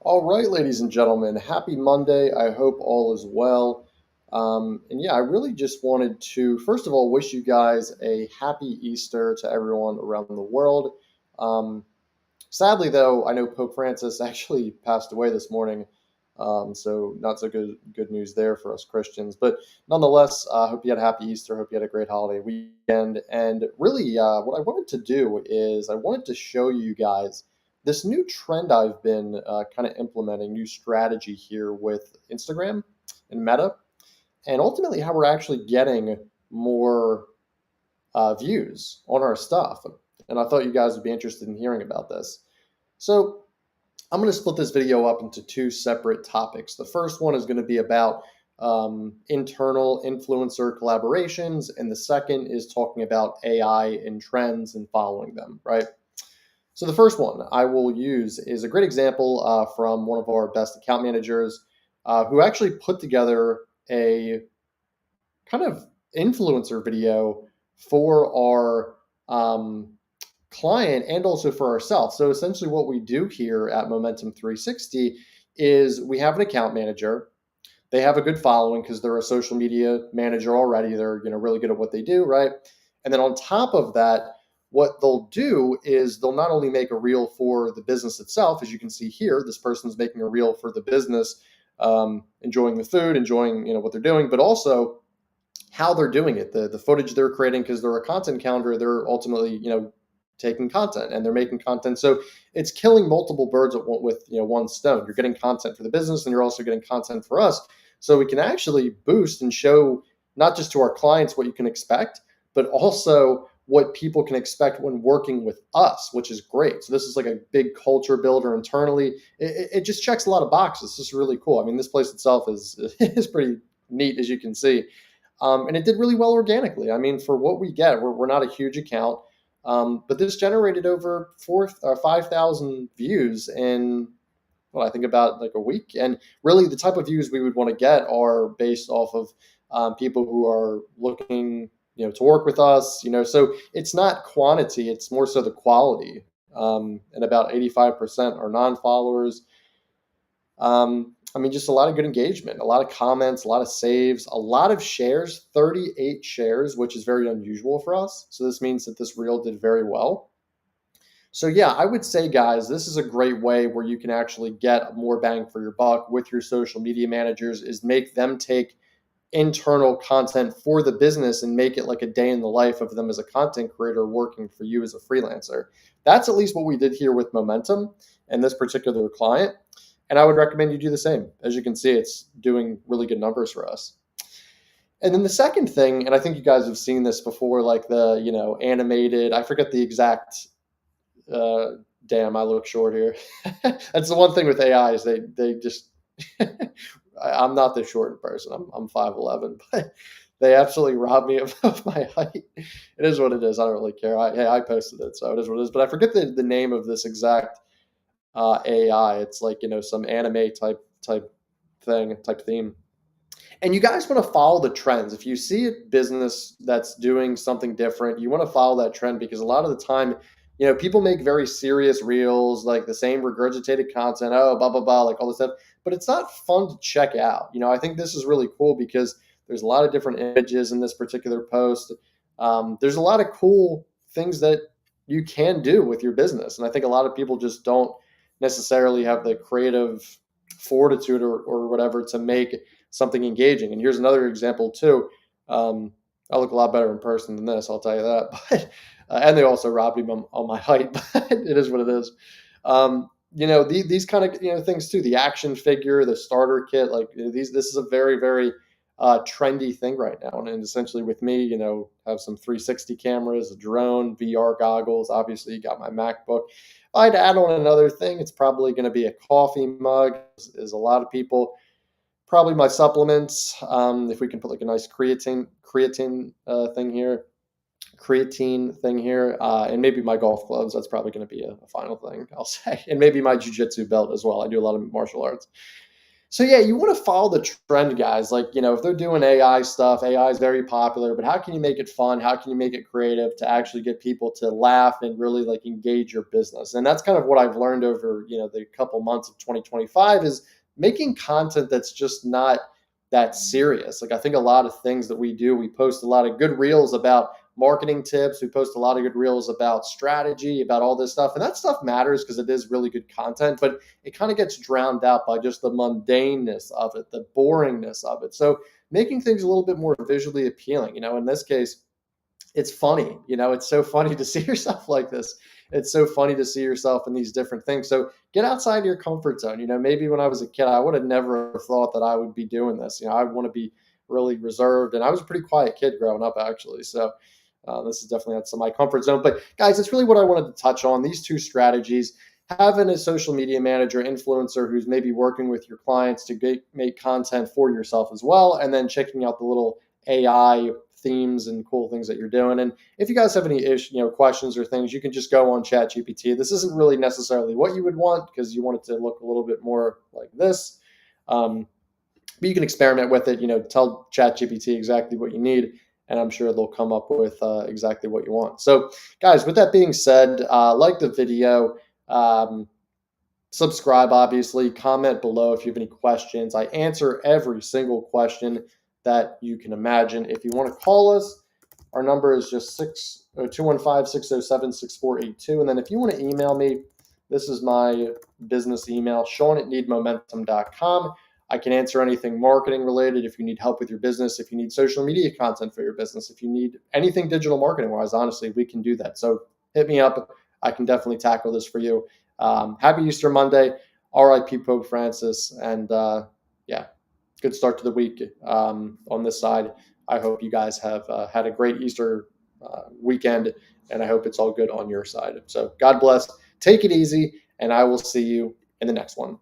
All right, ladies and gentlemen, happy Monday. I hope all is well. And yeah, I really just wanted to, first of all, wish you guys a happy Easter to everyone around the world. Um, Sadly, though, I know Pope Francis actually passed away this morning, so not so good news there for us Christians. But nonetheless, I hope you had a happy Easter. Hope you had a great holiday weekend. And really, what I wanted to do is I wanted to show you guys this new trend I've been kind of implementing, new strategy here with Instagram and Meta, and ultimately how we're actually getting more views on our stuff. And I thought you guys would be interested in hearing about this. So I'm going to split this video up into two separate topics. The first one is going to be about internal influencer collaborations, and the second is talking about AI and trends and following them, right? So the first one I will use is a great example from one of our best account managers who actually put together a kind of influencer video for our client and also for ourselves. So essentially, what we do here at Momentum 360 is we have an account manager. They have a good following because they're a social media manager already. They're really good at what they do, right? And then on top of that, what they'll do is they'll not only make a reel for the business itself, as you can see here, this person's making a reel for the business, enjoying the food, enjoying what they're doing, but also how they're doing it, the footage they're creating, because they're a content counter. They're ultimately taking content and they're making content. So it's killing multiple birds with one stone. You're getting content for the business and you're also getting content for us. So we can actually boost and show not just to our clients what you can expect, but also what people can expect when working with us, which is great. So this is like a big culture builder internally. It just checks a lot of boxes. This is really cool. I mean, this place itself is is pretty neat, as you can see. And it did really well organically. I mean, for what we get, we're not a huge account, but this generated over 5,000 views in, well, I think about like a week. And really, the type of views we would want to get are based off of people who are looking, to work with us. So it's not quantity; it's more so the quality. And about 85% are non-followers. I mean, just a lot of good engagement, a lot of comments, a lot of saves, a lot of shares, 38 shares, which is very unusual for us. So this means that this reel did very well. So yeah, I would say, guys, this is a great way where you can actually get more bang for your buck with your social media managers, is make them take internal content for the business and make it like a day in the life of them as a content creator working for you as a freelancer. That's at least what we did here with Momentum and this particular client. And I would recommend you do the same. As you can see, it's doing really good numbers for us. And then the second thing, and I think you guys have seen this before, like the, animated, I forget the exact, uh, damn, I look short here. That's the one thing with AI is they just, I'm not this short in person. I'm 5'11", but they absolutely robbed me of my height. It is what it is. I don't really care. I posted it, so it is what it is. But I forget the name of this exact AI. It's like some anime type theme. And you guys want to follow the trends. If you see a business that's doing something different, you want to follow that trend because a lot of the time, people make very serious reels, like the same regurgitated content, oh, blah, blah, blah, like all this stuff. But it's not fun to check out. I think this is really cool because there's a lot of different images in this particular post. There's a lot of cool things that you can do with your business. And I think a lot of people just don't necessarily have the creative fortitude or whatever to make something engaging. And here's another example too. Um, I look a lot better in person than this, I'll tell you that. But and they also robbed me on my height, but it is what it is. These kind of things too. The action figure, the starter kit, like these. This is a very very trendy thing right now. And essentially, with me, have some 360 cameras, a drone, VR goggles. Obviously, you got my MacBook. If I'd add on another thing, it's probably going to be a coffee mug. Is a lot of people probably my supplements. If we can put like a nice creatine thing here, and maybe my golf clubs. That's probably going to be a final thing I'll say, and maybe my jujitsu belt as well. I do a lot of martial arts. So yeah, you want to follow the trend, guys. Like, if they're doing AI stuff, AI is very popular, but how can you make it fun? How can you make it creative to actually get people to laugh and really like engage your business? And that's kind of what I've learned over, the couple months of 2025 is making content that's just not that serious. Like I think a lot of things that we do, we post a lot of good reels about marketing tips. We post a lot of good reels about strategy, about all this stuff. And that stuff matters because it is really good content, but it kind of gets drowned out by just the mundaneness of it, the boringness of it. So making things a little bit more visually appealing, in this case, it's funny. It's so funny to see yourself like this. It's so funny to see yourself in these different things. So get outside your comfort zone. Maybe when I was a kid, I would have never thought that I would be doing this. I want to be really reserved, and I was a pretty quiet kid growing up, actually. So this is definitely outside my comfort zone. But guys, that's really what I wanted to touch on. These two strategies: having a social media manager, influencer who's maybe working with your clients to make content for yourself as well, and then checking out the little AI themes and cool things that you're doing. And if you guys have any questions or things, you can just go on ChatGPT. This isn't really necessarily what you would want because you want it to look a little bit more like this. But you can experiment with it, tell ChatGPT exactly what you need, and I'm sure they'll come up with exactly what you want. So, guys, with that being said, like the video, subscribe, obviously, comment below if you have any questions. I answer every single question that you can imagine. If you want to call us, our number is just 215-607-6482. And then if you want to email me, this is my business email, Sean@needmomentum.com. I can answer anything marketing related. If you need help with your business, if you need social media content for your business, if you need anything digital marketing wise, honestly, we can do that. So hit me up. I can definitely tackle this for you. Happy Easter Monday. RIP Pope Francis. And yeah, good start to the week on this side. I hope you guys have had a great Easter weekend, and I hope it's all good on your side. So God bless. Take it easy, and I will see you in the next one.